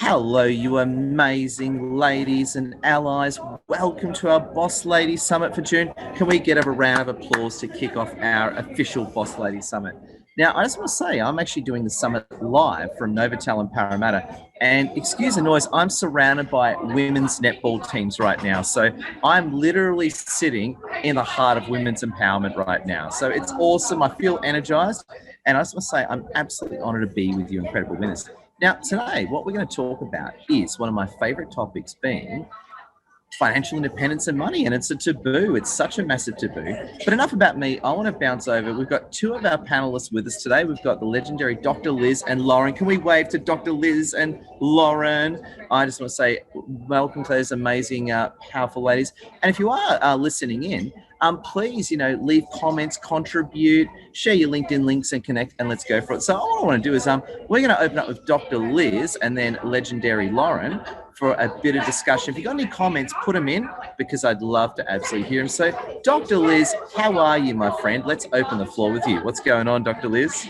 Hello, you amazing ladies and allies. Welcome to our Boss Lady Summit for June. Can we get a round of applause to kick off our official Boss Lady Summit? Now, I just want to say I'm actually doing the summit live from Novotel in Parramatta. And excuse the noise, I'm surrounded by women's netball teams right now. So I'm literally sitting in the heart of women's empowerment right now. So it's awesome. I feel energized. And I just want to say I'm absolutely honored to be with you, incredible winners. Now, today, what we're going to talk about is one of my favorite topics being financial independence and money. And it's a taboo. It's such a massive taboo. But enough about me. I want to bounce over. We've got two of our panelists with us today. We've got the legendary Dr. Liz and Lauren. Can we wave to Dr. Liz and Lauren? I just want to say welcome to those amazing, powerful ladies. And if you are listening in, please, leave comments, contribute, share your LinkedIn links and connect, and let's go for it. So all I want to do is we're going to open up with Dr. Liz and then legendary Lauren for a bit of discussion. If you've got any comments, put them in because I'd love to absolutely hear them. So Dr. Liz, how are you, my friend? Let's open the floor with you. What's going on, Dr. Liz?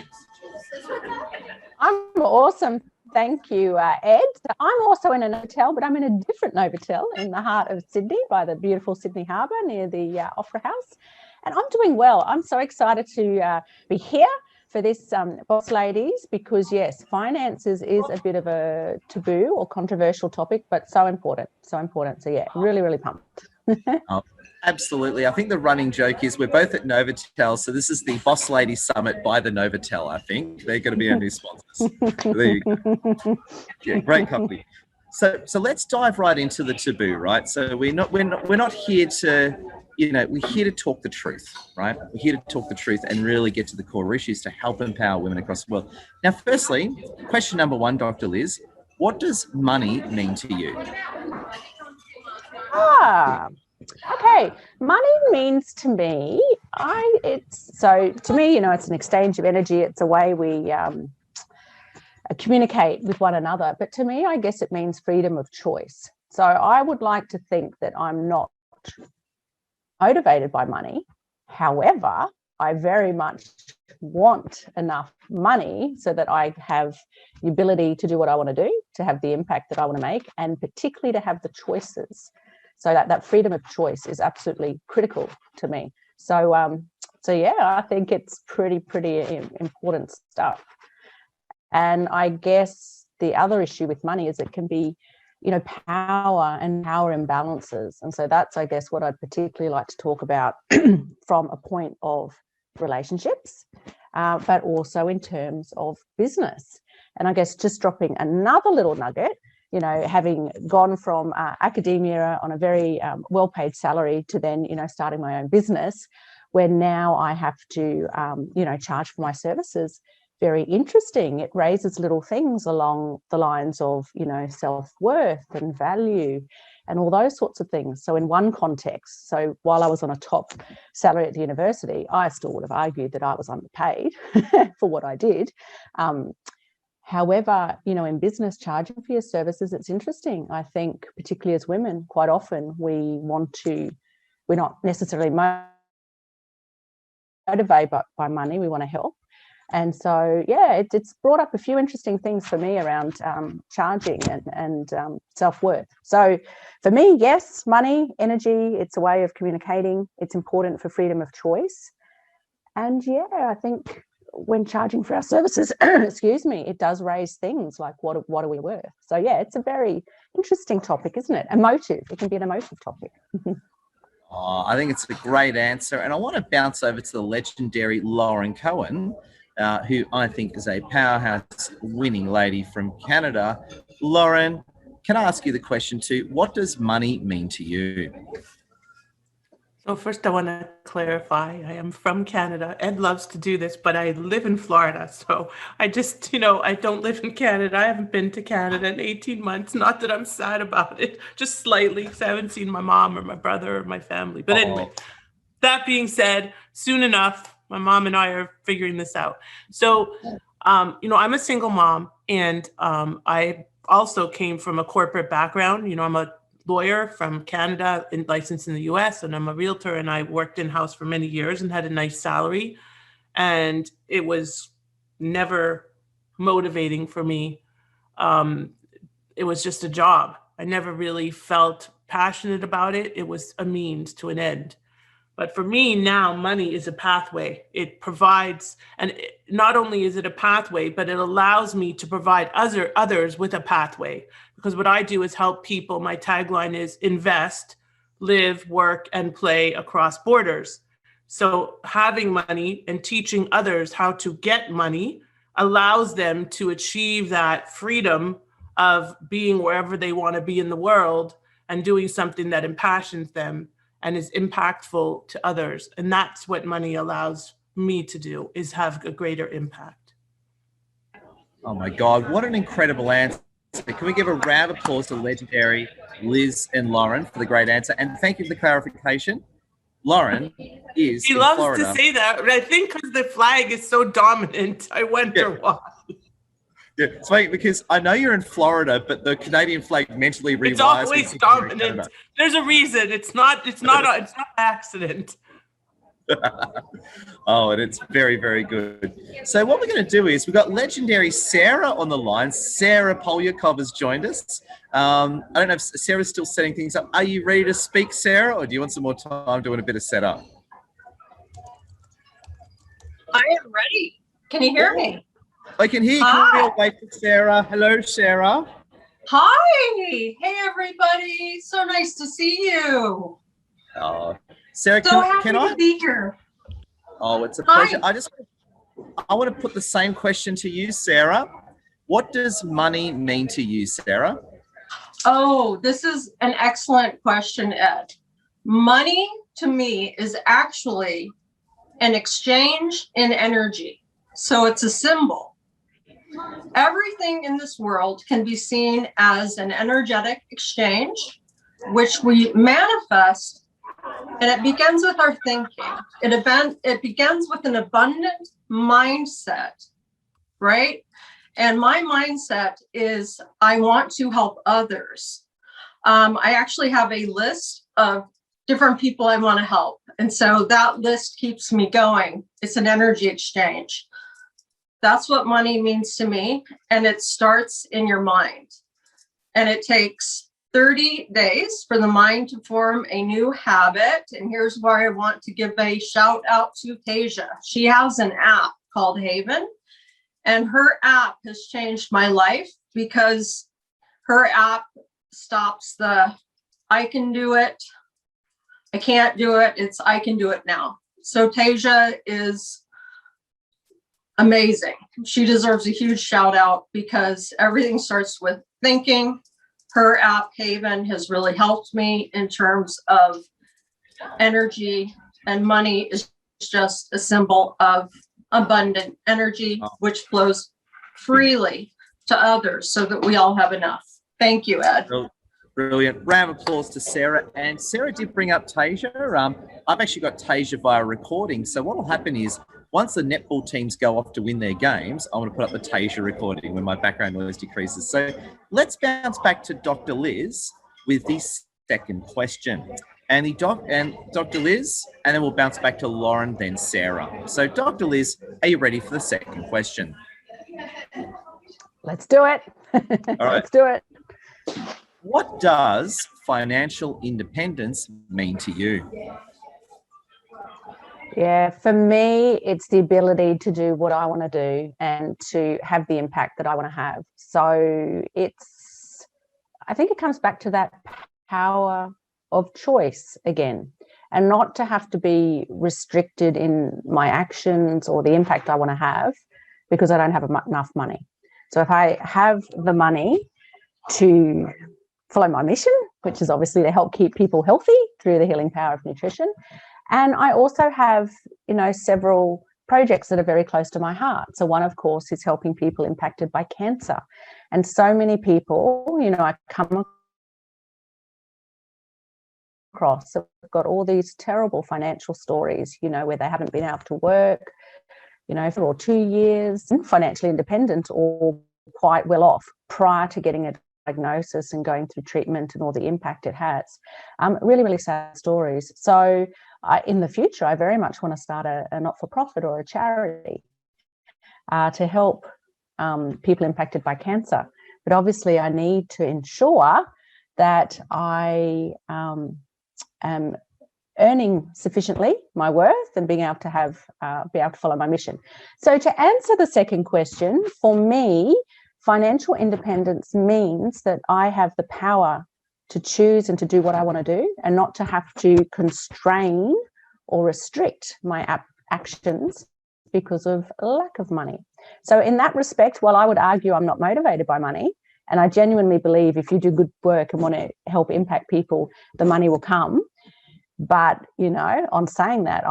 I'm awesome. Thank you, Ed. I'm also in a Novotel, but I'm in a different Novotel in the heart of Sydney by the beautiful Sydney Harbour near the Opera House. And I'm doing well. I'm so excited to be here for this Boss Ladies because, yes, finances is a bit of a taboo or controversial topic, but so important, so important. So, yeah, really, really pumped. Oh, absolutely. I think the running joke is we're both at Novotel, so this is the Boss Lady Summit by the Novotel, I think. They're going to be our new sponsors. There you go. Yeah, great company. So let's dive right into the taboo, right? So we're not here to, we're here to talk the truth, right? We're here to talk the truth and really get to the core issues to help empower women across the world. Now, firstly, question number one, Dr. Liz, what does money mean to you? Okay. Money means to me, it's an exchange of energy. It's a way we communicate with one another. But to me, I guess it means freedom of choice. So I would like to think that I'm not motivated by money. However, I very much want enough money so that I have the ability to do what I want to do, to have the impact that I want to make, and particularly to have the choices. So that freedom of choice is absolutely critical to me. So yeah, I think it's pretty important stuff. And I guess the other issue with money is it can be, power and power imbalances. And so that's, I guess, what I'd particularly like to talk about from a point of relationships, but also in terms of business. And I guess just dropping another little nugget, having gone from academia on a very well-paid salary to then, starting my own business, where now I have to, charge for my services. Very interesting. It raises little things along the lines of, self-worth and value and all those sorts of things. So in one context, so while I was on a top salary at the university, I still would have argued that I was underpaid for what I did. However, in business, charging for your services, it's interesting. I think particularly as women, quite often we're not necessarily motivated by money. We want to help. And so, yeah, it's brought up a few interesting things for me around charging and self-worth. So for me, yes, money, energy, it's a way of communicating. It's important for freedom of choice. And yeah, I think when charging for our services, excuse me, it does raise things like what are we worth? So yeah, it's a very interesting topic, isn't it? Emotive. It can be an emotive topic. I think it's a great answer. And I want to bounce over to the legendary Lauren Cohen, who I think is a powerhouse winning lady from Canada. Lauren, can I ask you the question too? What does money mean to you? So first I want to clarify, I am from Canada. Ed loves to do this, but I live in Florida. So I just, I don't live in Canada. I haven't been to Canada in 18 months. Not that I'm sad about it, just slightly, because I haven't seen my mom or my brother or my family. But anyway, that being said, soon enough, my mom and I are figuring this out. So, I'm a single mom, and I also came from a corporate background. I'm a lawyer from Canada and licensed in the US, and I'm a realtor, and I worked in-house for many years and had a nice salary. And it was never motivating for me it was just a job. I never really felt passionate about it. It was a means to an end. But for me now, money is a pathway. It provides, and not only is it a pathway, but it allows me to provide others with a pathway. Because what I do is help people. My tagline is invest, live, work, and play across borders. So having money and teaching others how to get money allows them to achieve that freedom of being wherever they want to be in the world and doing something that impassions them and is impactful to others. And that's what money allows me to do, is have a greater impact. Oh my God, what an incredible answer. Can we give a round of applause to legendary Liz and Lauren for the great answer? And thank you for the clarification. Lauren is She in loves Florida. to say that, but I think because the flag is so dominant, I wonder why. Yeah, it's funny because I know you're in Florida, but the Canadian flag mentally rewires. It's always dominant. There's a reason. It's not an accident. Oh, and it's very, very good. So what we're going to do is we've got legendary Sarah on the line. Sarah Polyakov has joined us. I don't know if Sarah's still setting things up. Are you ready to speak, Sarah, or do you want some more time doing a bit of setup? I am ready. Can you hear me? I can hear you. Can we wait for Sarah? Hello, Sarah. Hi. Hey, everybody. So nice to see you. Oh, Sarah, So can happy I? to be here. Oh, it's a Hi. pleasure. I want to put the same question to you, Sarah. What does money mean to you, Sarah? Oh, this is an excellent question, Ed. Money to me is actually an exchange in energy. So it's a symbol. Everything in this world can be seen as an energetic exchange, which we manifest, and it begins with our thinking. It begins with an abundant mindset, right? And my mindset is I want to help others. I actually have a list of different people I want to help. And so that list keeps me going. It's an energy exchange. That's what money means to me. And it starts in your mind. And it takes 30 days for the mind to form a new habit. And here's where I want to give a shout out to Tasia. She has an app called Haven. And her app has changed my life because her app stops the I can do it, I can't do it, it's I can do it now. So Tasia is amazing. She deserves a huge shout out because everything starts with thinking. Her app Haven has really helped me in terms of energy, and money is just a symbol of abundant energy, which flows freely to others so that we all have enough. Thank you, Ed. Brilliant. Round of applause to Sarah. And Sarah did bring up Tasia. I've actually got Tasia via recording. So what will happen is once the netball teams go off to win their games, I want to put up the Tasia recording when my background noise decreases. So let's bounce back to Dr. Liz with the second question. And Dr. Liz, and then we'll bounce back to Lauren, then Sarah. So Dr. Liz, are you ready for the second question? Let's do it. All right. Let's do it. What does financial independence mean to you? Yeah, for me, it's the ability to do what I want to do and to have the impact that I want to have. So I think it comes back to that power of choice again, and not to have to be restricted in my actions or the impact I want to have because I don't have enough money. So if I have the money to follow my mission, which is obviously to help keep people healthy through the healing power of nutrition. And I also have, several projects that are very close to my heart. So one, of course, is helping people impacted by cancer. And so many people, I come across have got all these terrible financial stories, where they haven't been able to work, for 2 years, financially independent or quite well off prior to getting a diagnosis and going through treatment and all the impact it has. Really, really sad stories. So in the future, I very much want to start a not-for-profit or a charity to help people impacted by cancer. But obviously, I need to ensure that I am earning sufficiently my worth and being able to be able to follow my mission. So to answer the second question, for me, financial independence means that I have the power to choose and to do what I want to do, and not to have to constrain or restrict my actions because of lack of money. So in that respect, while I would argue I'm not motivated by money, and I genuinely believe if you do good work and want to help impact people, the money will come. But, on saying that,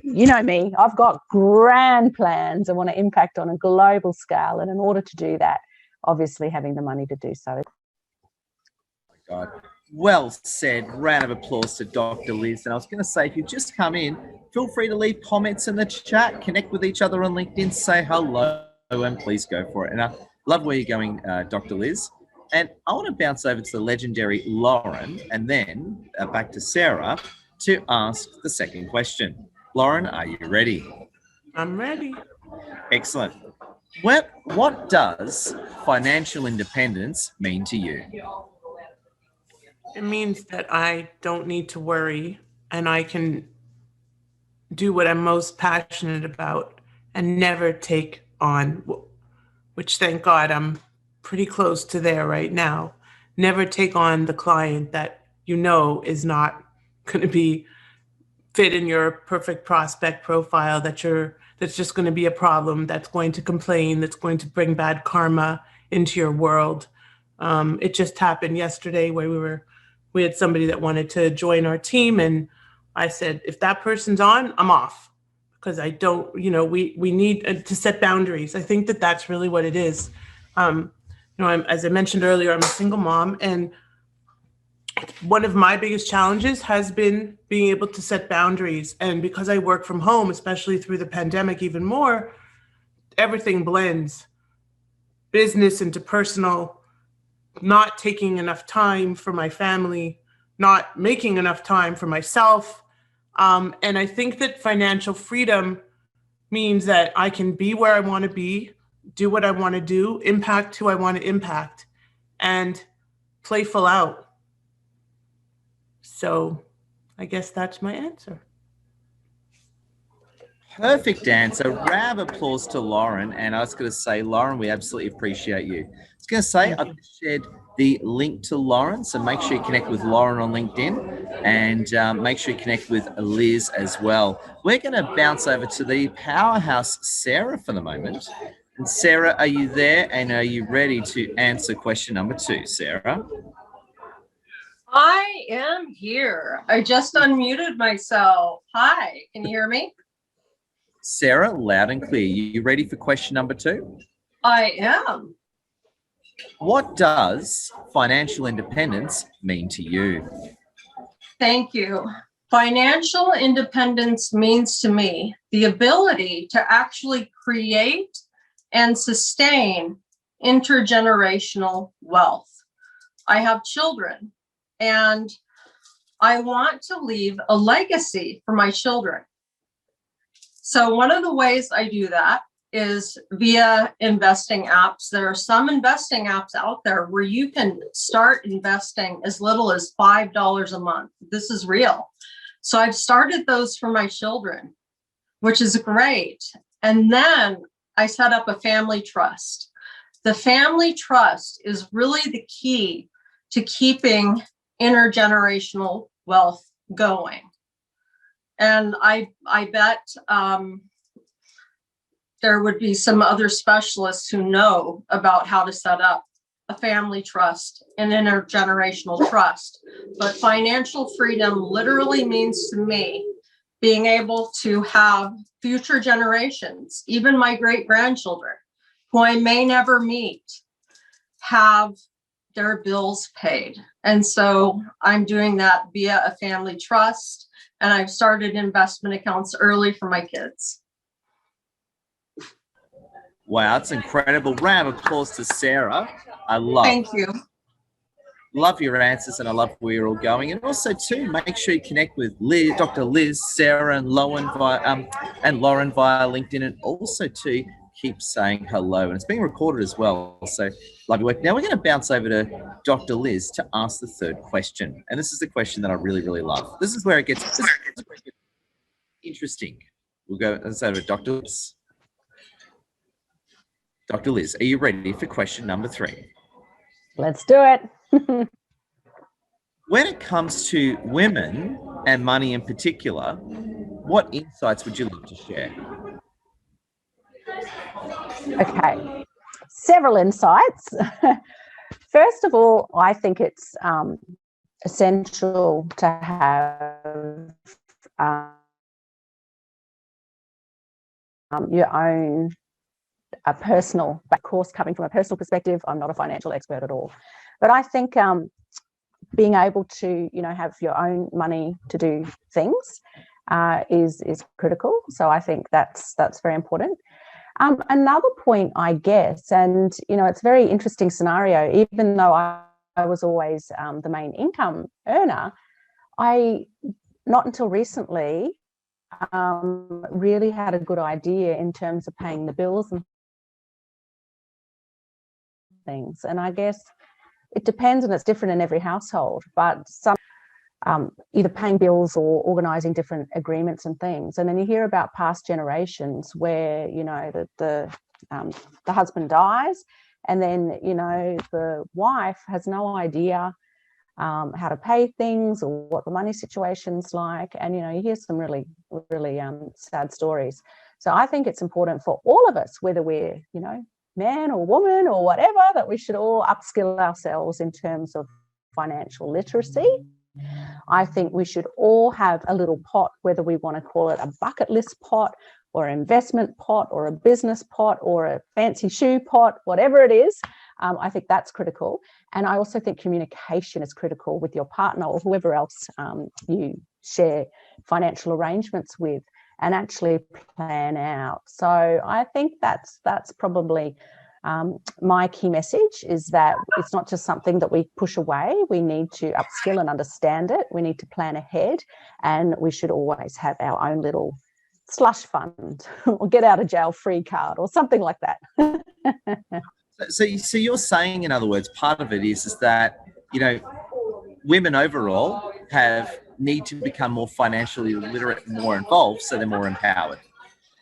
you know me, I've got grand plans. I want to impact on a global scale. And in order to do that, obviously having the money to do so. God. Well said. Round of applause to Dr. Liz. And I was going to say, if you've just come in, feel free to leave comments in the chat, connect with each other on LinkedIn, say hello, and please go for it. And I love where you're going, Dr. Liz. And I want to bounce over to the legendary Lauren and then back to Sarah to ask the second question. Lauren, are you ready? I'm ready. Excellent. What does financial independence mean to you? It means that I don't need to worry and I can do what I'm most passionate about and never take on, which thank God I'm pretty close to there right now, never take on the client that is not going to be fit in your perfect prospect profile, that's just going to be a problem, that's going to complain, that's going to bring bad karma into your world. It just happened yesterday where we had somebody that wanted to join our team, and I said, if that person's on, I'm off, because I don't, we need to set boundaries. I think that that's really what it is. As I mentioned earlier, I'm a single mom, and one of my biggest challenges has been being able to set boundaries. And because I work from home, especially through the pandemic even more, everything blends business into personal, not taking enough time for my family, not making enough time for myself. And I think that financial freedom means that I can be where I want to be, do what I want to do, impact who I want to impact, and play full out. So I guess that's my answer. Perfect answer. Round of applause to Lauren. And I was going to say, Lauren, we absolutely appreciate you. I was going to say, I've shared the link to Lauren, so make sure you connect with Lauren on LinkedIn, and make sure you connect with Liz as well. We're going to bounce over to the powerhouse Sarah for the moment. And Sarah, are you there, and are you ready to answer question number 2, Sarah? I am here. I just unmuted myself. Hi, can you hear me? Sarah, loud and clear. You ready for question number 2? I am. What does financial independence mean to you? Thank you. Financial independence means to me the ability to actually create and sustain intergenerational wealth. I have children, and I want to leave a legacy for my children. So one of the ways I do that is via investing apps. There are some investing apps out there where you can start investing as little as $5 a month. This is real. So I've started those for my children, which is great. And then I set up a family trust. The family trust is really the key to keeping intergenerational wealth going. And I bet there would be some other specialists who know about how to set up a family trust, an intergenerational trust. But financial freedom literally means to me being able to have future generations, even my great-grandchildren, who I may never meet, have their bills paid. And so I'm doing that via a family trust, and I've started investment accounts early for my kids. Wow, that's incredible. Round of applause to Sarah. Thank you. Love your answers, and I love where you're all going. And also, too, make sure you connect with Liz, Dr. Liz, Sarah, and Lauren via LinkedIn, and also, too, keep saying hello, and it's being recorded as well. So lovely work. Now we're going to bounce over to Dr. Liz to ask the third question, and this is the question that I really, really love. This is where it gets interesting. We'll go over to Dr. Liz. Dr. Liz, are you ready for question number 3? Let's do it. When it comes to women and money in particular, what insights would you love to share? Okay, several insights. First of all, I think it's essential to have your own personal, of course, coming from a personal perspective, I'm not a financial expert at all, but I think being able to, have your own money to do things is critical. So I think that's very important. Another point, I guess, and it's a very interesting scenario. Even though I was always the main income earner, I not until recently really had a good idea in terms of paying the bills and things. And I guess it depends, and it's different in every household, but some either paying bills or organizing different agreements and things. And then you hear about past generations where, the husband dies, and then, the wife has no idea how to pay things or what the money situation's like. And, you hear some really, really sad stories. So I think it's important for all of us, whether we're, man or woman or whatever, that we should all upskill ourselves in terms of financial literacy. I think we should all have a little pot, whether we want to call it a bucket list pot or an investment pot or a business pot or a fancy shoe pot, whatever it is. I think that's critical. And I also think communication is critical with your partner or whoever else you share financial arrangements with, and actually plan out. So I think that's probably my key message, is that it's not just something that we push away. We need to upskill and understand it. We need to plan ahead, and we should always have our own little slush fund or get out of jail free card or something like that. So you're saying, in other words, part of it is that, women overall need to become more financially literate, more involved, so they're more empowered.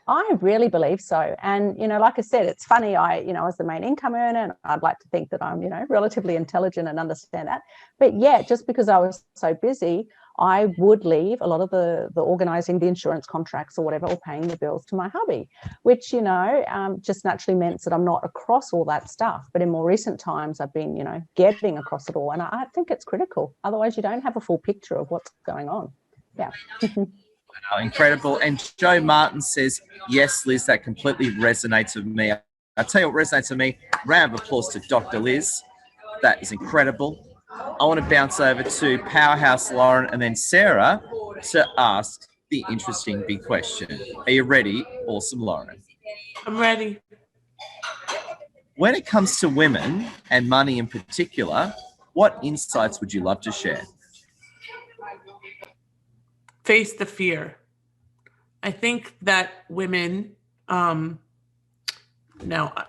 I really believe so. And, like I said, it's funny, I was the main income earner, and I'd like to think that I'm, relatively intelligent and understand that. But yeah, just because I was so busy, I would leave a lot of the organizing the insurance contracts or whatever, or paying the bills to my hubby, which, just naturally meant that I'm not across all that stuff. But in more recent times, I've been, getting across it all. And I think it's critical. Otherwise, you don't have a full picture of what's going on. Yeah. Oh, incredible. And Joe Martin says, yes, Liz, that completely resonates with me. I'll tell you what resonates with me. Round of applause to Dr. Liz. That is incredible. I want to bounce over to Powerhouse Lauren and then Sarah to ask the interesting big question. Are you ready? Awesome, Lauren. I'm ready. When it comes to women and money in particular, what insights would you love to share? Face the fear. I think that women, now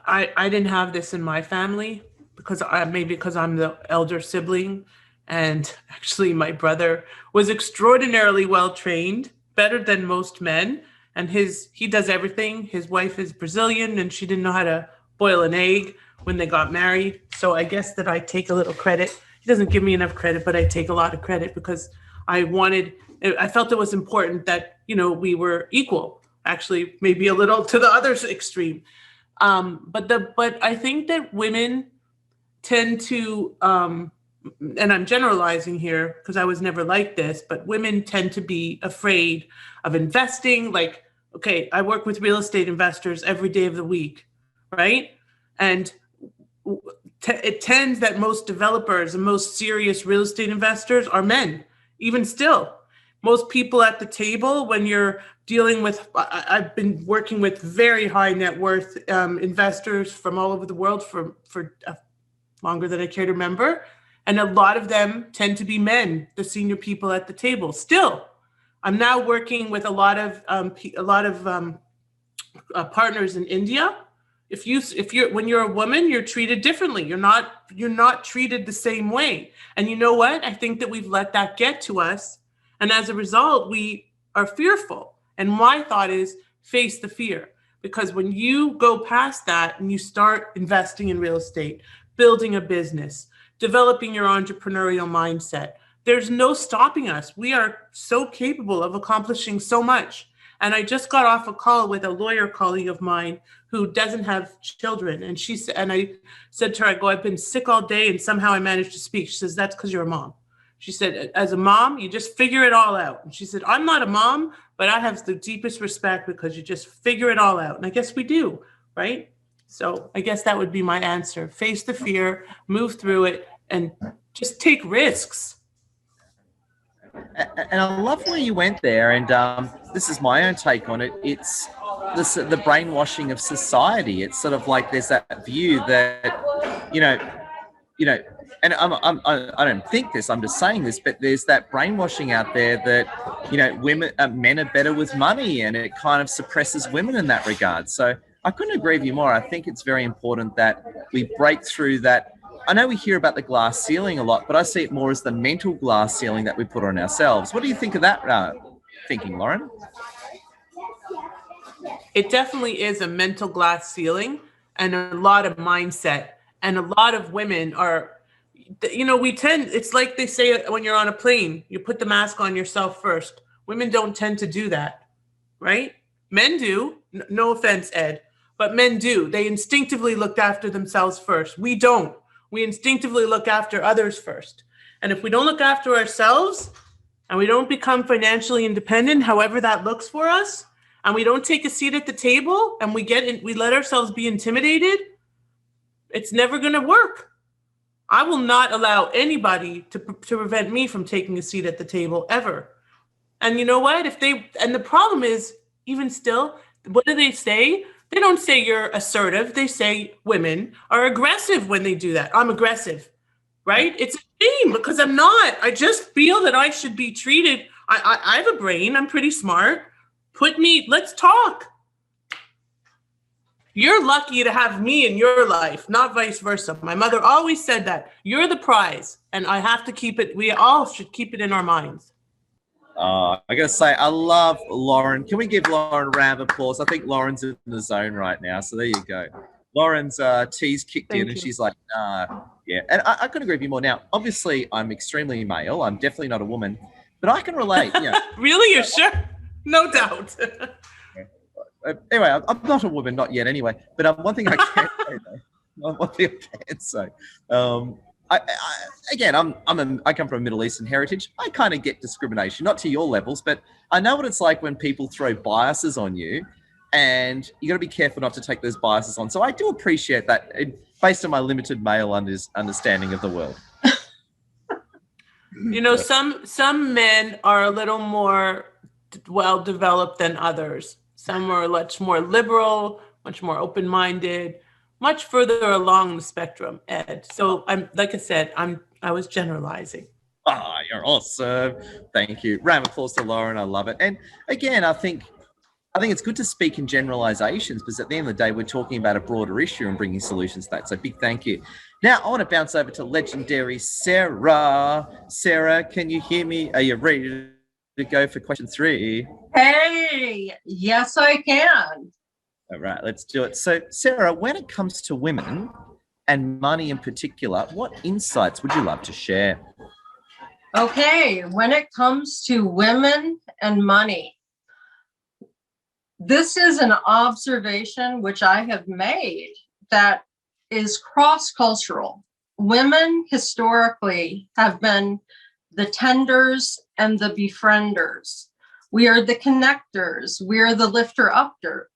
I didn't have this in my family because I'm the elder sibling, and actually my brother was extraordinarily well trained, better than most men, and he does everything. His wife is Brazilian, and she didn't know how to boil an egg when they got married. So I guess that I take a little credit. He doesn't give me enough credit, but I take a lot of credit because I felt it was important that, we were equal, actually, maybe a little to the other extreme. But I think that women tend to, and I'm generalizing here because I was never like this, but women tend to be afraid of investing. Like, okay, I work with real estate investors every day of the week, right? And it tends that most developers and most serious real estate investors are men, even still. Most people at the table, when you're dealing with, I've been working with very high net worth investors from all over the world for longer than I care to remember. And a lot of them tend to be men, the senior people at the table. Still, I'm now working with a lot of partners in India When you're a woman, you're treated differently. You're not treated the same way. And you know what? I think that we've let that get to us. And as a result, we are fearful. And my thought is face the fear. Because when you go past that and you start investing in real estate, building a business, developing your entrepreneurial mindset, there's no stopping us. We are so capable of accomplishing so much. And I just got off a call with a lawyer colleague of mine who doesn't have children. And I said to her, I've been sick all day and somehow I managed to speak. She says, that's because you're a mom. She said, as a mom, you just figure it all out. And she said, I'm not a mom, but I have the deepest respect because you just figure it all out. And I guess we do, right? So I guess that would be my answer. Face the fear, move through it, and just take risks. And I love where you went there. And this is my own take on it. It's the brainwashing of society. It's sort of like there's that view that, you know, and I don't think this, I'm just saying this, but there's that brainwashing out there that, men are better with money, and it kind of suppresses women in that regard. So I couldn't agree with you more. I think it's very important that we break through that. I know we hear about the glass ceiling a lot, but I see it more as the mental glass ceiling that we put on ourselves. What do you think of that thinking, Lauren? It definitely is a mental glass ceiling and a lot of mindset. And a lot of women are, it's like they say when you're on a plane, you put the mask on yourself first. Women don't tend to do that, right? Men do. No offense, Ed, but men do. They instinctively look after themselves first. We don't. We instinctively look after others first. And if we don't look after ourselves and we don't become financially independent, however that looks for us, and we don't take a seat at the table and we let ourselves be intimidated, it's never going to work. I will not allow anybody to prevent me from taking a seat at the table ever. And you know what? And the problem is, even still, what do they say? They don't say you're assertive. They say women are aggressive when they do that. I'm aggressive, right? It's a shame because I'm not. I just feel that I should be treated. I have a brain. I'm pretty smart. Let's talk. You're lucky to have me in your life, not vice versa. My mother always said that. You're the prize, and I have to keep it. We all should keep it in our minds. I got to say, I love Lauren. Can we give Lauren a round of applause? I think Lauren's in the zone right now. So there you go. Lauren's tea's kicked in, and she's like, yeah. And I couldn't agree with you more. Now, obviously, I'm extremely male. I'm definitely not a woman, but I can relate. Really? You're sure? No doubt. Anyway, I'm not a woman, not yet anyway. But one thing I can say, I come from a Middle Eastern heritage. I kind of get discrimination, not to your levels, but I know what it's like when people throw biases on you, and you got to be careful not to take those biases on. So I do appreciate that, based on my limited male understanding of the world. Some men are a little more well developed than others. Some are much more liberal, much more open-minded, much further along the spectrum, Ed. So I was generalizing. You're awesome. Thank you. Round of applause to Lauren. I love it. And again, I think it's good to speak in generalizations, because at the end of the day, we're talking about a broader issue and bringing solutions to that. So big thank you. Now, I want to bounce over to legendary Sarah. Sarah, can you hear me? Are you ready to go for question 3? Hey, yes, I can. All right, let's do it. So, Sarah, when it comes to women and money in particular, what insights would you love to share? Okay, when it comes to women and money, this is an observation which I have made that is cross-cultural. Women historically have been the tenders and the befrienders. We are the connectors. We are the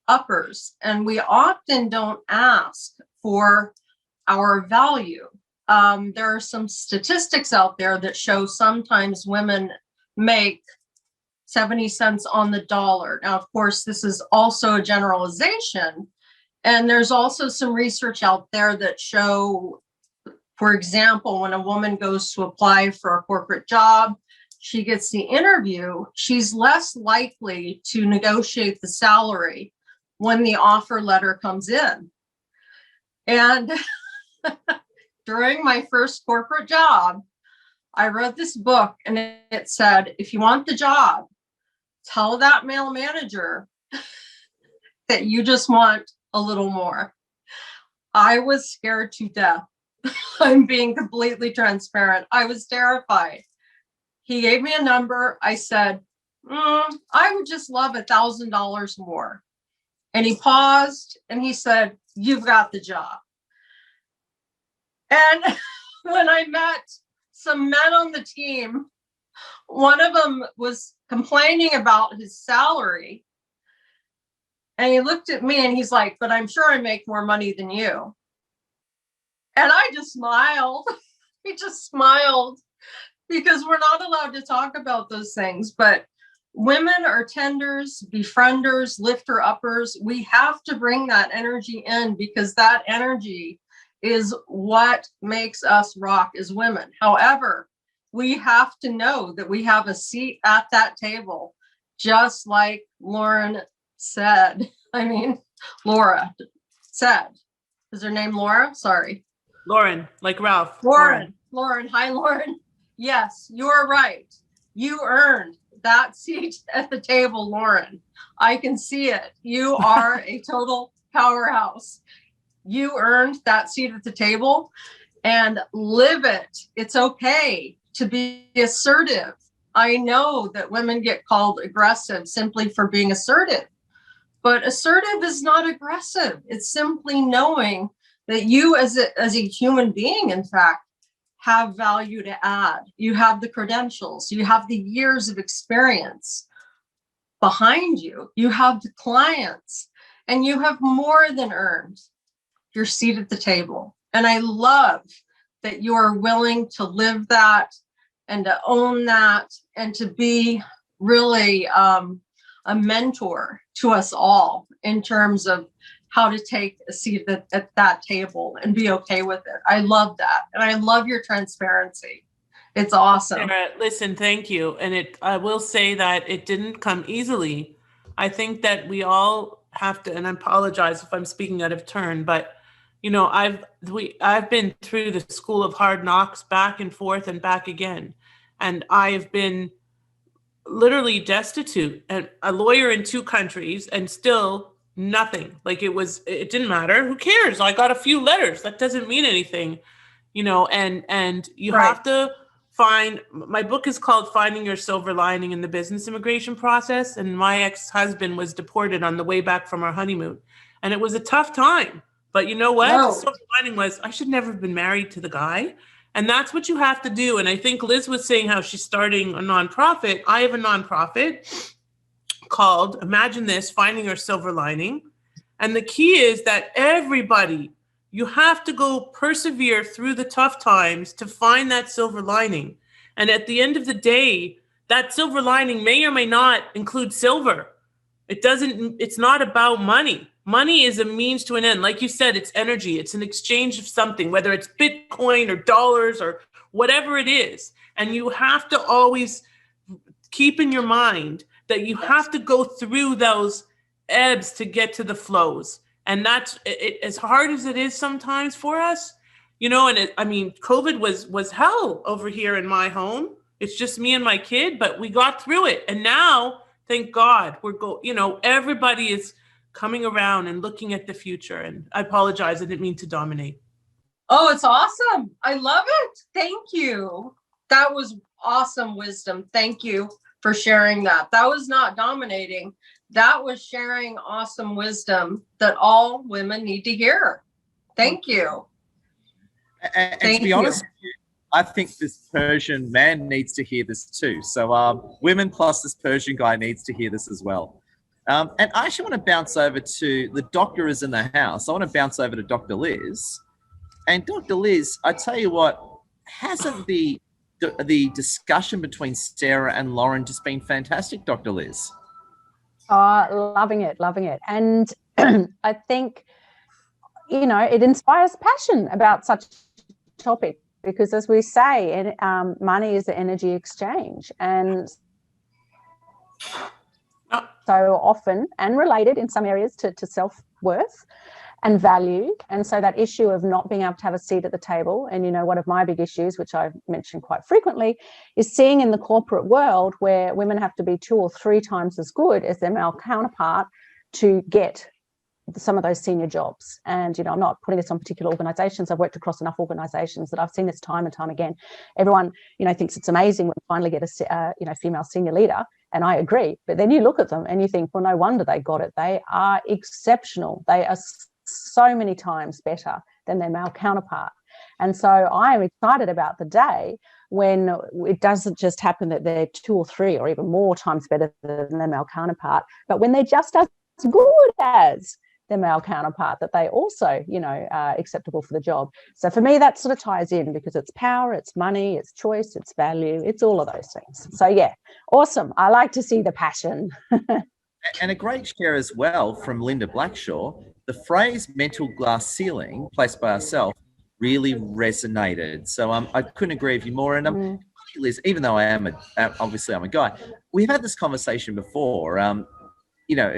uppers, and we often don't ask for our value. There are some statistics out there that show sometimes women make 70 cents on the dollar. Now, of course, this is also a generalization, and there's also some research out there that show, for example, when a woman goes to apply for a corporate job, she gets the interview, she's less likely to negotiate the salary when the offer letter comes in. And during my first corporate job, I wrote this book, and it said, if you want the job, tell that male manager that you just want a little more. I was scared to death. I'm being completely transparent. I was terrified. He gave me a number. I said, I would just love $1,000 more. And he paused and he said, you've got the job. And when I met some men on the team, one of them was complaining about his salary. And he looked at me and he's like, but I'm sure I make more money than you. And I just smiled. He just smiled, because we're not allowed to talk about those things. But women are tenders, befrienders, lifter uppers. We have to bring that energy in, because that energy is what makes us rock as women. However, we have to know that we have a seat at that table, just like Lauren said. Laura said. Is her name Laura? Sorry. Lauren, like Ralph. Lauren. Hi, Lauren. Yes, you're right. You earned that seat at the table, Lauren. I can see it. You are a total powerhouse. You earned that seat at the table, and live it. It's okay to be assertive. I know that women get called aggressive simply for being assertive, but assertive is not aggressive. It's simply knowing that you as a human being, in fact, have value to add. You have the credentials, you have the years of experience behind you, you have the clients, and you have more than earned your seat at the table. And I love that you are willing to live that and to own that, and to be really a mentor to us all in terms of how to take a seat at that table and be okay with it. I love that. And I love your transparency. It's awesome. Sarah, listen, thank you. And I will say that it didn't come easily. I think that we all have to, and I apologize if I'm speaking out of turn, but I've been through the school of hard knocks, back and forth and back again. And I've been literally destitute, and a lawyer in 2 countries, and still nothing. Like it didn't matter. Who cares? I got a few letters. That doesn't mean anything, and you Right. have to my book is called Finding Your Silver Lining in the Business Immigration Process. And my ex-husband was deported on the way back from our honeymoon. And it was a tough time. But you know what? No. The silver lining was I should never have been married to the guy. And that's what you have to do. And I think Liz was saying how she's starting a nonprofit. I have a nonprofit called, imagine this, Finding Your Silver Lining. And the key is that everybody, you have to go persevere through the tough times to find that silver lining. And at the end of the day, that silver lining may or may not include silver. It's not about money. Money is a means to an end. Like you said, it's energy. It's an exchange of something, whether it's Bitcoin or dollars or whatever it is. And you have to always keep in your mind that you have to go through those ebbs to get to the flows. And that's it, as hard as it is sometimes for us, and COVID was hell over here in my home. It's just me and my kid, but we got through it. And now, thank God, everybody is coming around and looking at the future. And I apologize, I didn't mean to dominate. Oh, it's awesome. I love it. Thank you. That was awesome wisdom. Thank you for sharing that. That was not dominating. That was sharing awesome wisdom that all women need to hear. Thank you. And to be honest with you, I think this Persian man needs to hear this too. So women plus this Persian guy needs to hear this as well. And I actually want to bounce over to the doctor is in the house. I want to bounce over to Dr. Liz. And Dr. Liz, I tell you what, hasn't the discussion between Sarah and Lauren just been fantastic, Dr. Liz? Loving it. And I think, it inspires passion about such a topic, because as we say, money is the energy exchange. And so often, and related in some areas to self-worth. and valued. And so that issue of not being able to have a seat at the table, and, you know, one of my big issues, which I've mentioned quite frequently, is seeing in the corporate world where women have to be 2 or 3 times as good as their male counterpart to get some of those senior jobs. And, you know, I'm not putting this on particular organizations. I've worked across enough organizations that I've seen this time and time again. Everyone, you know, thinks it's amazing when we finally get a you know, female senior leader, and I agree. But then you look at them and you think, well, no wonder they got it. They are exceptional. They are so many times better than their male counterpart. And so I am excited about the day when it doesn't just happen that they're 2 or 3 or even more times better than their male counterpart, but when they're just as good as their male counterpart, that they also, you know, are acceptable for the job. So for me, that sort of ties in, because it's power, it's money, it's choice, it's value, it's all of those things. So yeah, awesome. I like to see the passion. And a great share as well from Linda Blackshaw. The phrase mental glass ceiling placed by herself really resonated. So I couldn't agree with you more. And Liz, even though obviously I'm a guy, we've had this conversation before. You know,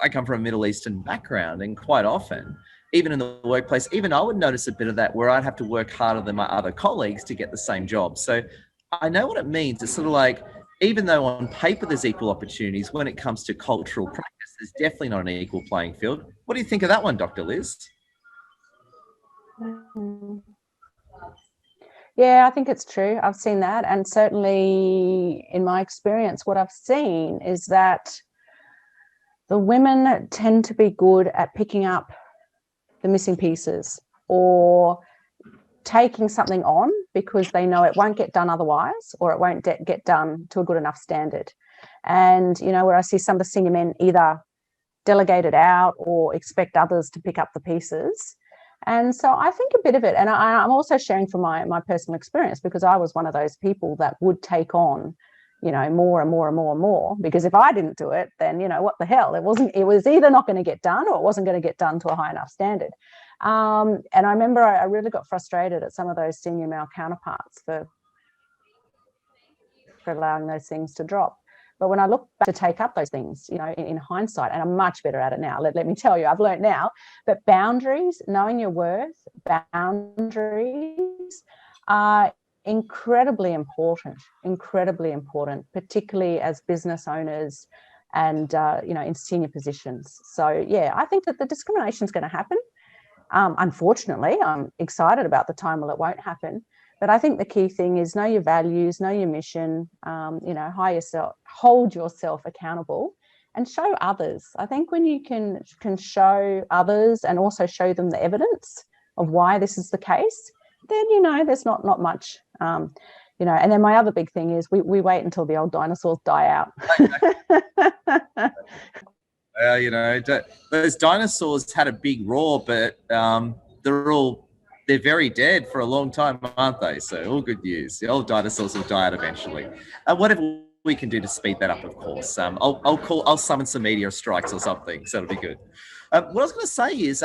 I come from a Middle Eastern background, and quite often, even in the workplace, even I would notice a bit of that, where I'd have to work harder than my other colleagues to get the same job. So I know what it means. It's sort of like, even though on paper there's equal opportunities, when it comes to cultural practice, there's definitely not an equal playing field. What do you think of that one, Dr. Liz? Yeah, I think it's true. I've seen that. And certainly in my experience, what I've seen is that the women tend to be good at picking up the missing pieces, or taking something on because they know it won't get done otherwise, or it won't get done to a good enough standard. And, you know, where I see some of the senior men either delegate it out or expect others to pick up the pieces. And so I think a bit of it, and I'm also sharing from my personal experience, because I was one of those people that would take on, you know, more and more and more and more, because if I didn't do it, then, you know, what the hell, it was either not going to get done, or it wasn't going to get done to a high enough standard. And I remember I really got frustrated at some of those senior male counterparts for allowing those things to drop. But when I look back to take up those things, you know, in hindsight, and I'm much better at it now, let me tell you, I've learned now, but boundaries, knowing your worth, boundaries are incredibly important, particularly as business owners and, you know, in senior positions. So, yeah, I think that the discrimination is going to happen. Unfortunately, I'm excited about the time when it won't happen. But I think the key thing is know your values, know your mission, you know, hold yourself accountable, and show others. I think when you can show others and also show them the evidence of why this is the case, then, you know, there's not much, you know. And then my other big thing is we wait until the old dinosaurs die out. You know, those dinosaurs had a big roar, but they're very dead for a long time, aren't they? So all good news. The old dinosaurs will die out eventually. Whatever we can do to speed that up, of course. I'll summon some meteor strikes or something, so it'll be good. What I was going to say is,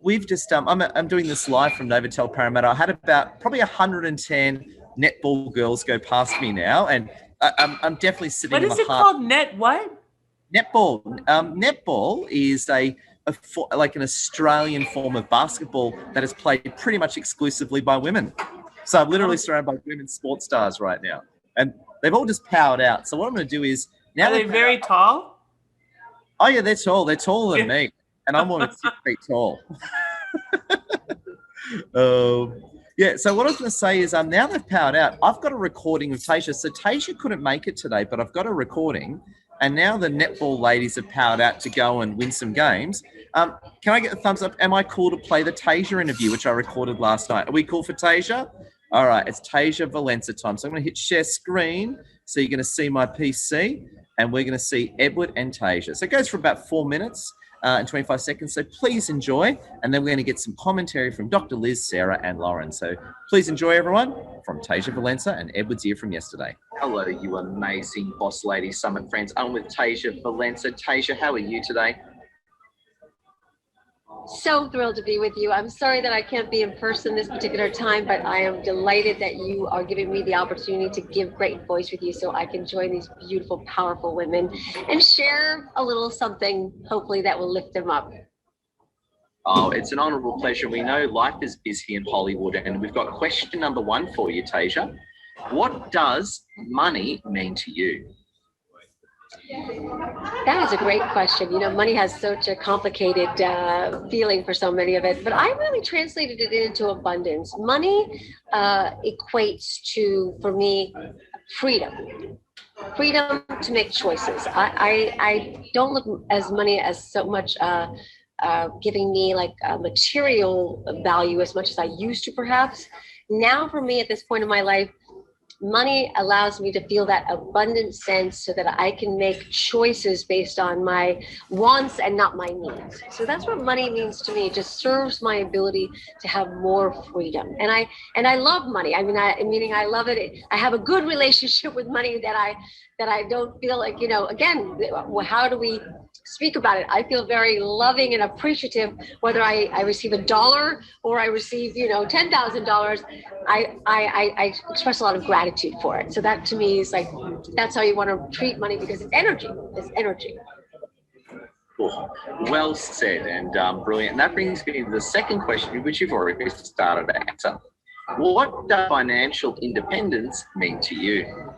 we've just I'm doing this live from Novotel Parramatta. I had about probably 110 netball girls go past me now, and I'm definitely sitting. What in is the it heart. called? What? Netball. Netball is like an Australian form of basketball that is played pretty much exclusively by women. So I'm literally surrounded by women sports stars right now, and they've all just powered out. So what I'm going to do is now. Are they very tall? Oh yeah, they're tall. They're taller than me, and I'm more than 6 feet tall. Yeah. So what I was going to say is, now they've powered out. I've got a recording of Tasia. So Tasia couldn't make it today, but I've got a recording. And now the netball ladies have powered out to go and win some games. Can I get a thumbs up? Am I cool to play the Tasia interview, which I recorded last night? Are we cool for Tasia? All right, it's Tasia Valenza time. So I'm going to hit share screen. So you're going to see my PC, and we're going to see Edward and Tasia. So it goes for about 4 minutes and 25 seconds. So please enjoy. And then we're going to get some commentary from Dr. Liz, Sarah, and Lauren. So please enjoy, everyone, from Tasia Valenza and Edward's ear from yesterday. Hello, you amazing Boss Lady Summit friends. I'm with Tasia Valenza. Tasia, how are you today? So thrilled to be with you. I'm sorry that I can't be in person this particular time, but I am delighted that you are giving me the opportunity to give great voice with you so I can join these beautiful, powerful women and share a little something, hopefully, that will lift them up. Oh, it's an honourable pleasure. We know life is busy in Hollywood, and we've got question number one for you, Tasia. What does money mean to you? That is a great question. You know, money has such a complicated feeling for so many of it, but I really translated it into abundance. Money equates to, for me, freedom. Freedom to make choices. I don't look as money as so much giving me like a material value as much as I used to, perhaps. Now, for me, at this point in my life, money allows me to feel that abundant sense so that I can make choices based on my wants and not my needs. So that's what money means to me. It just serves my ability to have more freedom. And I love money. I mean, meaning I love it. I have a good relationship with money that I don't feel like, you know, again, how do we speak about it? I feel very loving and appreciative, whether I receive $1 or I receive, you know, $10,000. I express a lot of gratitude for it. So that to me is like, that's how you want to treat money, because it's energy. It's energy. Cool. Well said, and brilliant. And that brings me to the second question, which you've already started to answer. What does financial independence mean to you?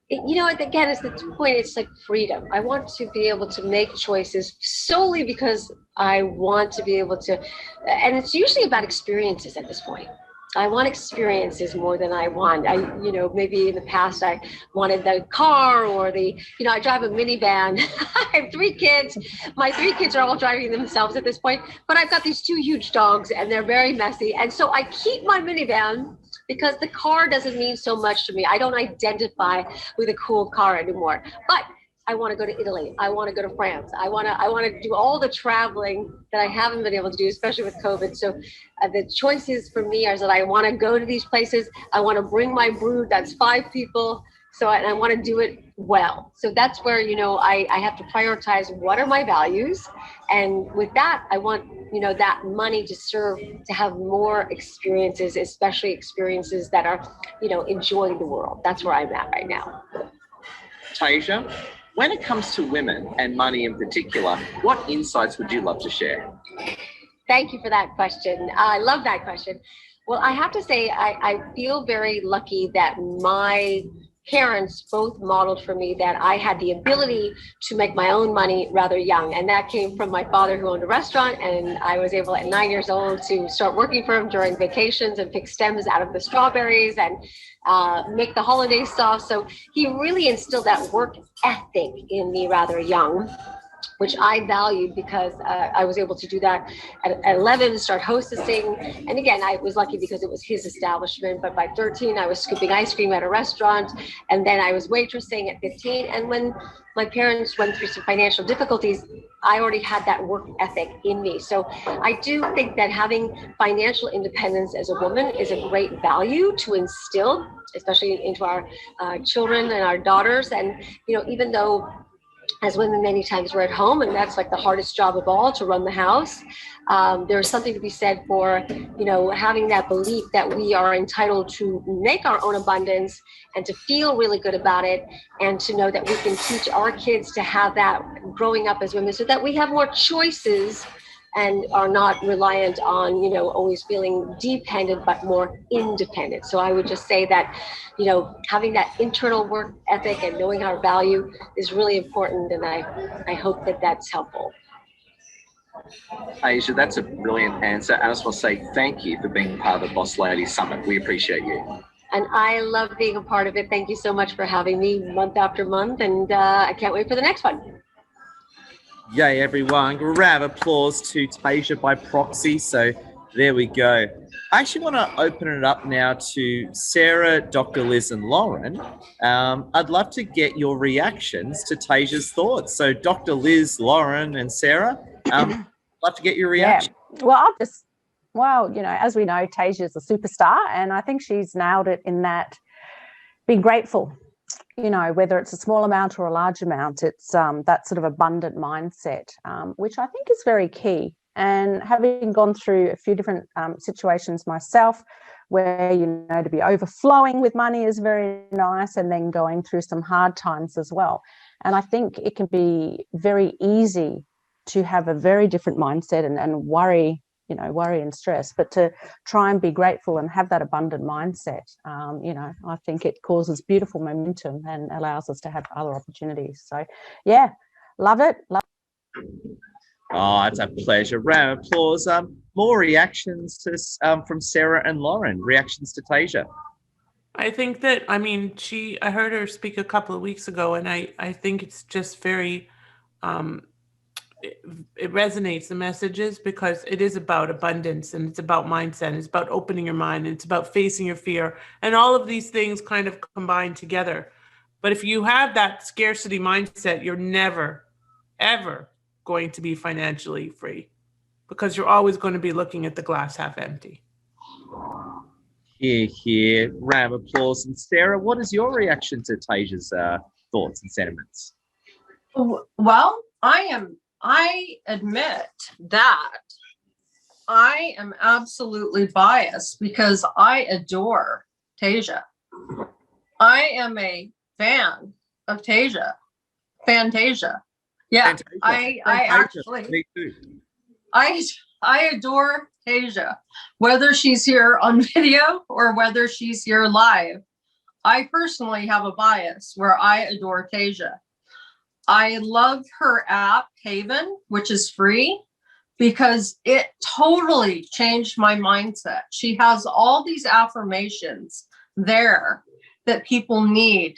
You know, again, it's the point. It's like freedom. I want to be able to make choices solely because I want to be able to, and it's usually about experiences at this point. I want experiences more than I want. You know, maybe in the past I wanted the car or I drive a minivan. I have 3 kids. My 3 kids are all driving themselves at this point, but I've got these 2 huge dogs and they're very messy. And so I keep my minivan because the car doesn't mean so much to me. I don't identify with a cool car anymore. But I want to go to Italy. I want to go to France. I want to do all the traveling that I haven't been able to do, especially with COVID. So the choices for me are that I want to go to these places. I want to bring my brood. That's 5 people. So I want to do it well. So that's where, you know, I have to prioritize what are my values. And with that, I want, you know, that money to serve to have more experiences, especially experiences that are, you know, enjoying the world. That's where I'm at right now. Tasia, when it comes to women and money in particular, what insights would you love to share? Thank you for that question. I love that question. Well, I have to say, I feel very lucky that my parents both modeled for me that I had the ability to make my own money rather young. And that came from my father, who owned a restaurant. And I was able at 9 years old to start working for him during vacations and pick stems out of the strawberries and make the holiday sauce. So he really instilled that work ethic in me rather young, which I valued because I was able to do that at 11, start hostessing. And again, I was lucky because it was his establishment. But by 13, I was scooping ice cream at a restaurant. And then I was waitressing at 15. And when my parents went through some financial difficulties, I already had that work ethic in me. So I do think that having financial independence as a woman is a great value to instill, especially into our children and our daughters. And, you know, even though as women, many times we're at home, and that's like the hardest job of all, to run the house. There's something to be said for, you know, having that belief that we are entitled to make our own abundance and to feel really good about it, and to know that we can teach our kids to have that growing up as women, so that we have more choices and are not reliant on, you know, always feeling dependent, but more independent. So I would just say that, you know, having that internal work ethic and knowing our value is really important. And I hope that that's helpful. Asia, that's a brilliant answer. And I just want to say thank you for being part of the Boss Lady Summit. We appreciate you. And I love being a part of it. Thank you so much for having me month after month. And I can't wait for the next one. Yay, everyone. Grab applause to Tasia by proxy. So there we go. I actually want to open it up now to Sarah, Dr. Liz, and Lauren. I'd love to get your reactions to Tasia's thoughts. So Dr. Liz, Lauren, and Sarah, love to get your reaction. Yeah. Well, you know, as we know, Tasia's a superstar, and I think she's nailed it in that being grateful. You know, whether it's a small amount or a large amount, it's that sort of abundant mindset, which I think is very key. And having gone through a few different situations myself, where, you know, to be overflowing with money is very nice, and then going through some hard times as well. And I think it can be very easy to have a very different mindset and worry, worry and stress, but to try and be grateful and have that abundant mindset. I think it causes beautiful momentum and allows us to have other opportunities. So yeah, love it. Oh, it's a pleasure. Round of applause. More reactions to from Sarah and Lauren. Reactions to Tasia. I think that, I heard her speak a couple of weeks ago, and I think it's just very, it resonates, the messages, because it is about abundance, and it's about mindset, and it's about opening your mind, and it's about facing your fear, and all of these things kind of combine together. But if you have that scarcity mindset, you're never, ever going to be financially free, because you're always going to be looking at the glass half empty. Here. Round of applause. And Sarah, what is your reaction to Tasia's thoughts and sentiments? Well, I admit that I am absolutely biased because I adore Tasia. I am a fan of Tasia. Fantasia. Yeah, Fantasia. I actually, Me too. I adore Tasia, whether she's here on video or whether she's here live. I personally have a bias where I adore Tasia. I love her app, Haven, which is free, because it totally changed my mindset. She has all these affirmations there that people need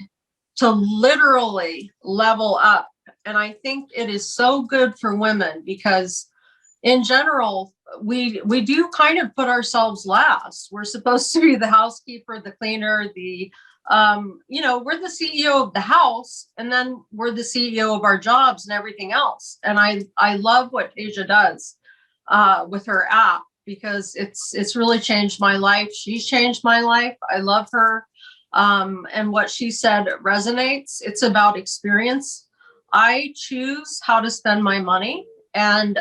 to literally level up. And I think it is so good for women because in general, we do kind of put ourselves last. We're supposed to be the housekeeper, the cleaner, we're the CEO of the house, and then we're the CEO of our jobs and everything else. And I love what Tasia does with her app because it's really changed my life. She's changed my life. I love her. And what she said resonates. It's about experience. I choose how to spend my money, and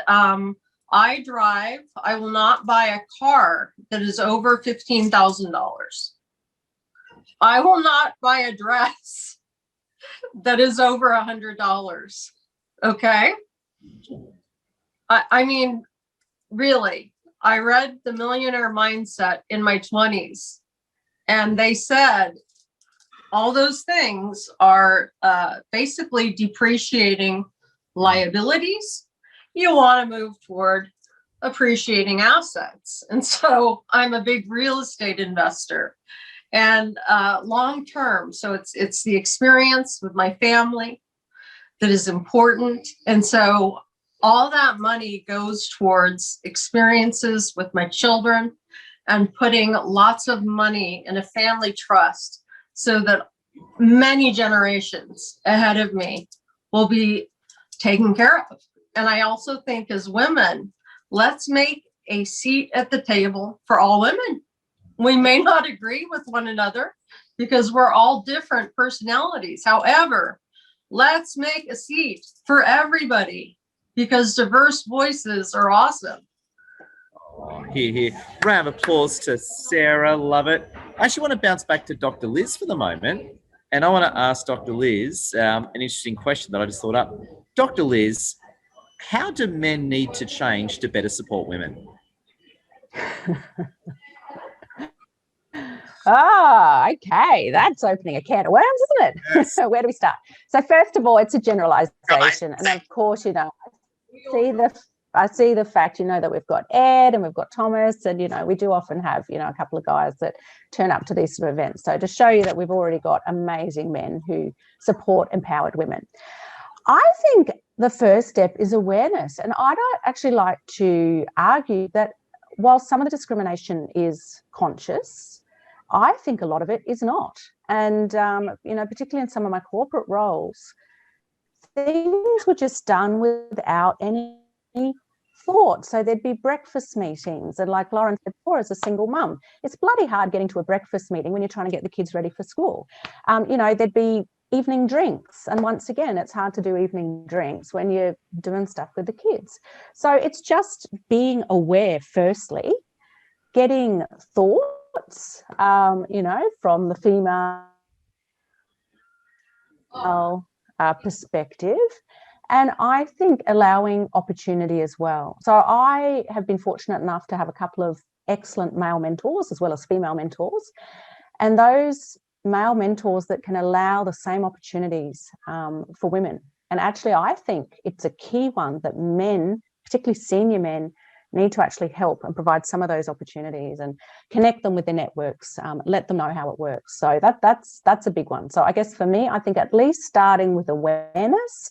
I drive. I will not buy a car that is over $15,000. I will not buy a dress that is over $100. Okay. I mean, really, I read The Millionaire Mindset in my 20s, and they said all those things are basically depreciating liabilities. You want to move toward appreciating assets. And so I'm a big real estate investor and long term. So it's the experience with my family that is important. And so all that money goes towards experiences with my children and putting lots of money in a family trust so that many generations ahead of me will be taken care of. And I also think as women, let's make a seat at the table for all women. We may not agree with one another because we're all different personalities. However, let's make a seat for everybody because diverse voices are awesome. Oh, here. Round of applause to Sarah. Love it. I actually want to bounce back to Dr. Liz for the moment. And I want to ask Dr. Liz an interesting question that I just thought up. Dr. Liz, how do men need to change to better support women? Okay. That's opening a can of worms, isn't it? Yes. Where do we start? So first of all, it's a generalization. And of course, I see the fact, that we've got Ed and we've got Thomas, and, we do often have, a couple of guys that turn up to these sort of events. So to show you that we've already got amazing men who support empowered women. I think the first step is awareness. And I don't actually like to argue that while some of the discrimination is conscious, I think a lot of it is not. And, particularly in some of my corporate roles, things were just done without any thought. So there'd be breakfast meetings. And like Lauren said before, as a single mum, it's bloody hard getting to a breakfast meeting when you're trying to get the kids ready for school. There'd be evening drinks. And once again, it's hard to do evening drinks when you're doing stuff with the kids. So it's just being aware, firstly, getting thoughts, from the female perspective, And I think allowing opportunity as well. So I have been fortunate enough to have a couple of excellent male mentors as well as female mentors. And those male mentors that can allow the same opportunities for women. And actually, I think it's a key one that men, particularly senior men, need to actually help and provide some of those opportunities and connect them with their networks, let them know how it works. So that's a big one. So I guess for me, I think at least starting with awareness.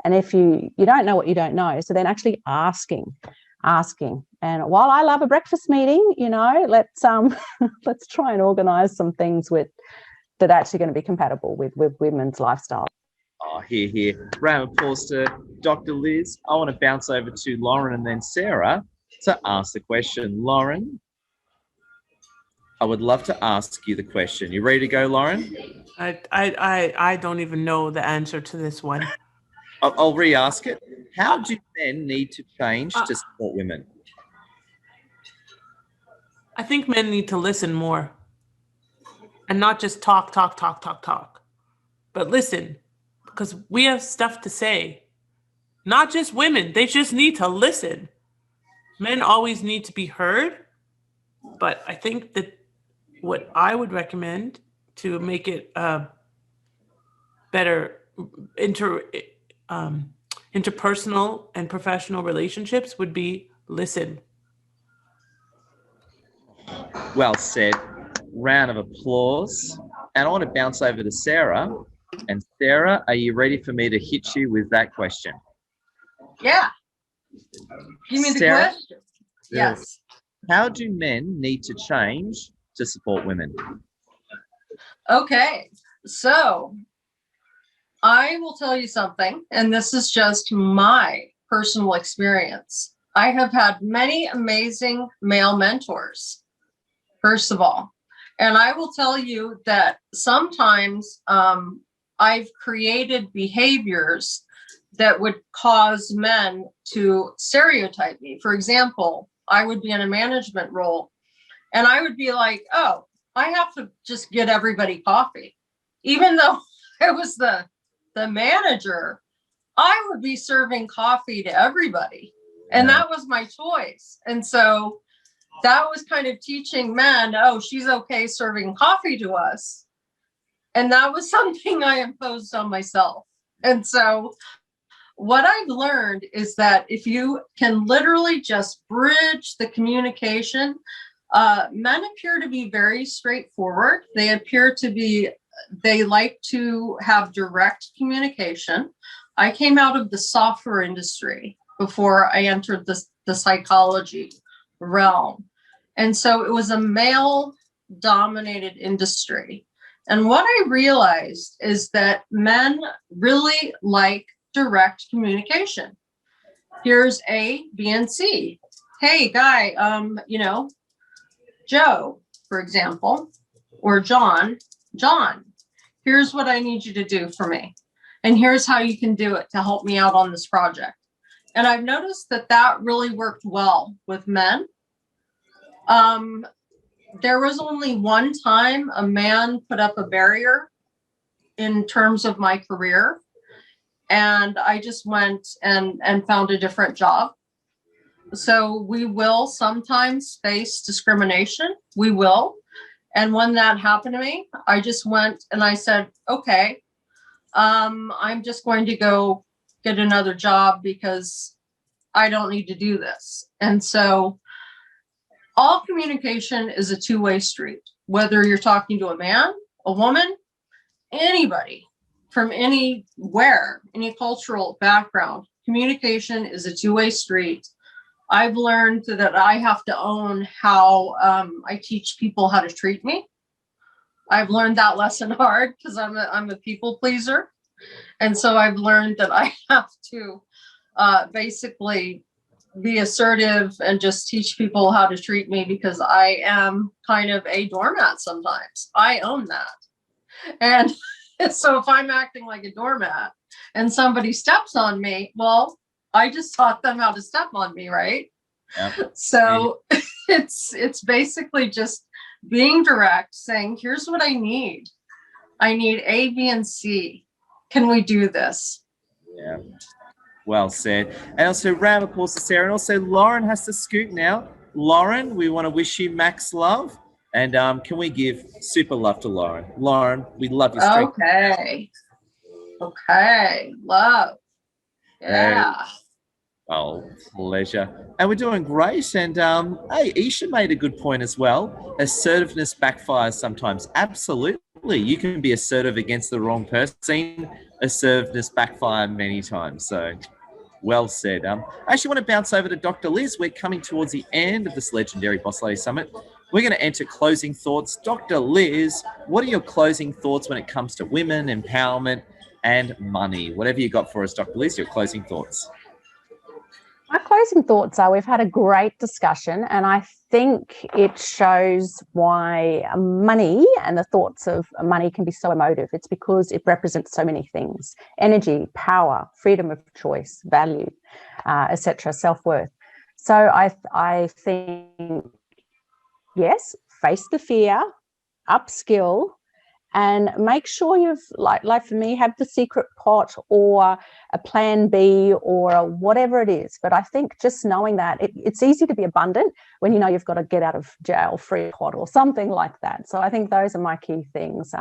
And if you don't know what you don't know, so then actually asking. And while I love a breakfast meeting, let's let's try and organise some things that are actually going to be compatible with women's lifestyle. Oh, here. Round of applause to Dr. Liz. I want to bounce over to Lauren and then Sarah to ask the question. Lauren, I would love to ask you the question. You ready to go, Lauren? I don't even know the answer to this one. I'll re-ask it. How do men need to change to support women? I think men need to listen more and not just talk, but listen, because we have stuff to say. Not just women, they just need to listen. Men always need to be heard, but I think that what I would recommend to make it better interpersonal and professional relationships would be listen. Well said. Round of applause. And I want to bounce over to Sarah. And Sarah, are you ready for me to hit you with that question? Yeah. Give me the Sarah? question. Yes. How do men need to change to support women? Okay. So I will tell you something, and this is just my personal experience. I have had many amazing male mentors, first of all. And I will tell you that sometimes I've created behaviors that would cause men to stereotype me. For example, I would be in a management role and I would be like, oh, I have to just get everybody coffee. Even though I was the manager, I would be serving coffee to everybody. And that was my choice. And so that was kind of teaching men, oh, she's okay serving coffee to us. And that was something I imposed on myself. And so what I've learned is that if you can literally just bridge the communication, men appear to be very straightforward. They like to have direct communication. I came out of the software industry before I entered the psychology realm. And so it was a male dominated industry. And what I realized is that men really like direct communication. Here's A, B, and C. Hey, guy, Joe, for example, or John, here's what I need you to do for me. And here's how you can do it to help me out on this project. And I've noticed that really worked well with men. There was only one time a man put up a barrier in terms of my career. And I just went and found a different job. So we will sometimes face discrimination. We will. And when that happened to me, I just went and I said, okay, I'm just going to go get another job because I don't need to do this. And so all communication is a two-way street, whether you're talking to a man, a woman, anybody from anywhere, any cultural background. Communication is a two-way street. I've learned that I have to own how I teach people how to treat me. I've learned that lesson hard because I'm a people pleaser. And so I've learned that I have to basically be assertive and just teach people how to treat me because I am kind of a doormat sometimes. I own that. And so if I'm acting like a doormat and somebody steps on me, well, I just taught them how to step on me, right? Yeah. So it's basically just being direct, saying, here's what I need. I need A, B, and C. Can we do this? Yeah. Well said. And also round of applause to Sarah. And also Lauren has to scoot now. Lauren, we want to wish you max love. And can we give super love to Lauren? Lauren, we love your strength. Okay. Okay. Love. Yeah. Oh, pleasure. And we're doing great. And hey, Isha made a good point as well. Assertiveness backfires sometimes. Absolutely. You can be assertive against the wrong person. Seen assertiveness backfire many times. So well said. I actually want to bounce over to Dr. Liz. We're coming towards the end of this legendary Boss Lady Summit. We're going to enter closing thoughts. Dr. Liz, what are your closing thoughts when it comes to women, empowerment, and money? Whatever you got for us, Dr. Liz, your closing thoughts. My closing thoughts are we've had a great discussion, and I think it shows why money and the thoughts of money can be so emotive. It's because it represents so many things: energy, power, freedom of choice, value, etc., self-worth. So I think, yes, face the fear, upskill, and make sure you've, like for me, have the secret pot or a plan B or whatever it is. But I think just knowing that it's easy to be abundant when you know you've got to get out of jail free pot or something like that. So I think those are my key things.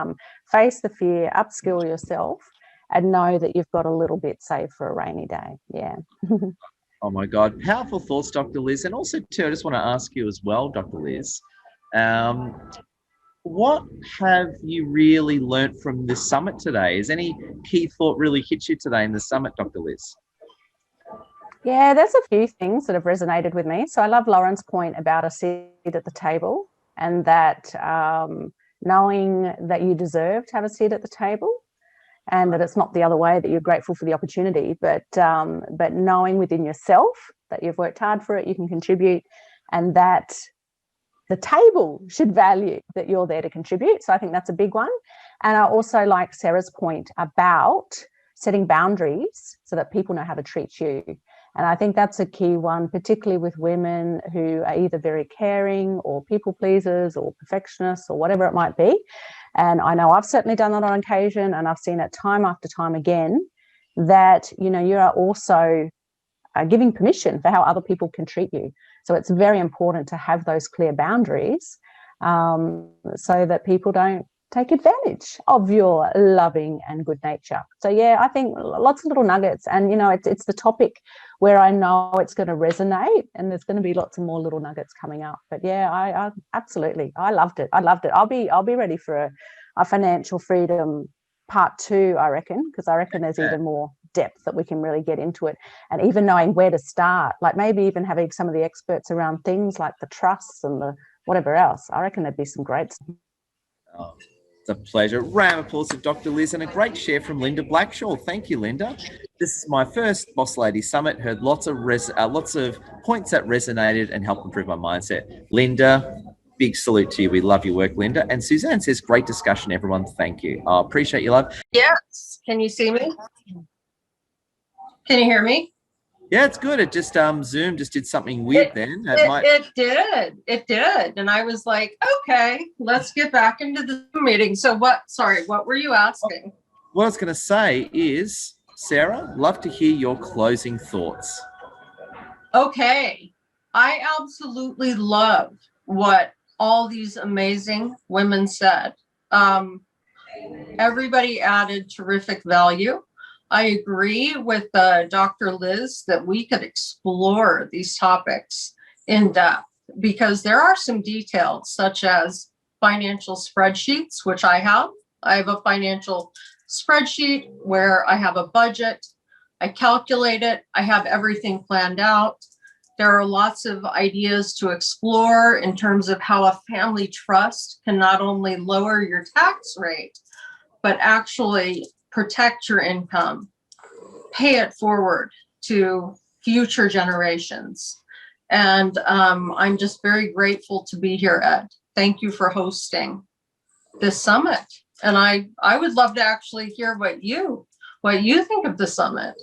Face the fear, upskill yourself, and know that you've got a little bit saved for a rainy day. Yeah. Oh my God. Powerful thoughts, Dr. Liz. And also too, I just want to ask you as well, Dr. Liz, what have you really learnt from this summit today? Has any key thought really hit you today in the summit, Dr. Liz? Yeah, there's a few things that have resonated with me. So I love Lauren's point about a seat at the table, and that knowing that you deserve to have a seat at the table, and that it's not the other way, that you're grateful for the opportunity, but knowing within yourself that you've worked hard for it, you can contribute, and that the table should value that you're there to contribute. So I think that's a big one. And I also like Sarah's point about setting boundaries so that people know how to treat you. And I think that's a key one, particularly with women who are either very caring or people pleasers or perfectionists or whatever it might be. And I know I've certainly done that on occasion, and I've seen it time after time again, that, you know, you are also giving permission for how other people can treat you. So it's very important to have those clear boundaries so that people don't take advantage of your loving and good nature. So yeah, I think lots of little nuggets, and you know, it's the topic where I know it's going to resonate, and there's going to be lots of more little nuggets coming up. But yeah, I absolutely, I loved it. I'll be ready for a financial freedom part 2, I reckon, because I reckon there's even more depth that we can really get into it, and even knowing where to start, like maybe even having some of the experts around things like the trusts and the whatever else. I reckon there'd be some great. Oh, it's a pleasure. Round of applause to Dr. Liz, and a great share from Linda Blackshaw. Thank you, Linda. This is my first Boss Lady Summit. Heard lots of points that resonated and helped improve my mindset. Linda, big salute to you. We love your work, Linda. And Suzanne says, great discussion, everyone. Thank you. I appreciate your love. Yes. Can you see me? Can you hear me? Yeah, it's good. It just Zoom just did something weird then. It did. And I was like, okay, let's get back into the meeting. So what were you asking? What I was going to say is, Sarah, love to hear your closing thoughts. Okay. I absolutely love what all these amazing women said. Everybody added terrific value. I agree with Dr. Liz that we could explore these topics in depth, because there are some details such as financial spreadsheets, which I have. I have a financial spreadsheet where I have a budget. I calculate it. I have everything planned out. There are lots of ideas to explore in terms of how a family trust can not only lower your tax rate, but actually protect your income, pay it forward to future generations. And I'm just very grateful to be here, Ed. Thank you for hosting this summit. And I would love to actually hear what you think of the summit.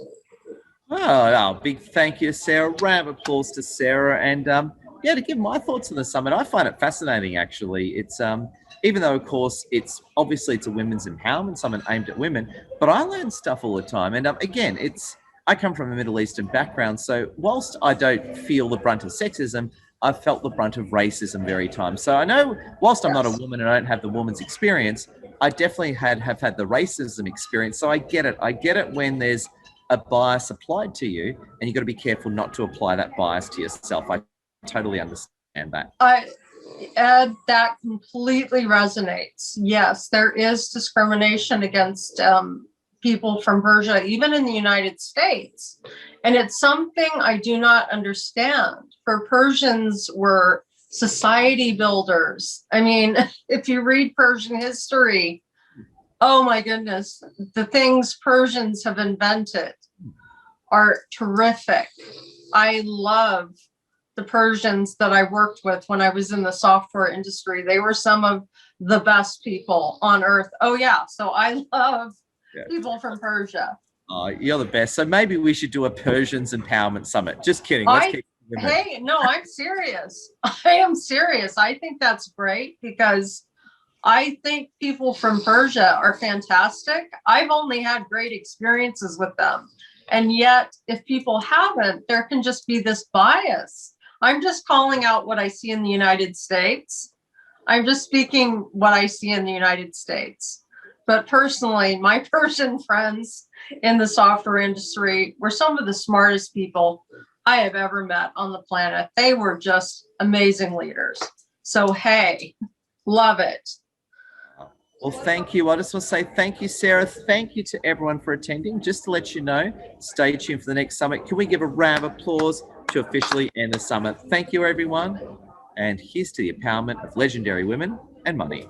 Oh, big thank you, Sarah. Round of applause to Sarah. And yeah, to give my thoughts on the summit, I find it fascinating, actually. It's even though, of course, it's a women's empowerment summit aimed at women, but I learn stuff all the time. And again, it's I come from a Middle Eastern background, so whilst I don't feel the brunt of sexism, I've felt the brunt of racism very times. So I know, whilst I'm not a woman and I don't have the woman's experience, I definitely have had the racism experience. So I get it. I get it when there's a bias applied to you, and you've got to be careful not to apply that bias to yourself. I totally understand that. Ed, that completely resonates. Yes, there is discrimination against people from Persia, even in the United States. And it's something I do not understand. For Persians were society builders. I mean, if you read Persian history, oh my goodness, the things Persians have invented are terrific. I love the Persians that I worked with when I was in the software industry. They were some of the best people on earth. Oh yeah, so I love people from Persia. Oh, you're the best. So maybe we should do a Persians Empowerment Summit. Just kidding. Hey, no, I'm serious. I am serious. I think that's great because I think people from Persia are fantastic. I've only had great experiences with them. And yet, if people haven't, there can just be this bias. I'm just calling out what I see in the United States. I'm just speaking what I see in the United States. But personally, my Persian friends in the software industry were some of the smartest people I have ever met on the planet. They were just amazing leaders. So, hey, love it. Well, thank you. I just want to say thank you, Sarah. Thank you to everyone for attending. Just to let you know, stay tuned for the next summit. Can we give a round of applause to officially end the summit? Thank you, everyone. And here's to the empowerment of legendary women and money.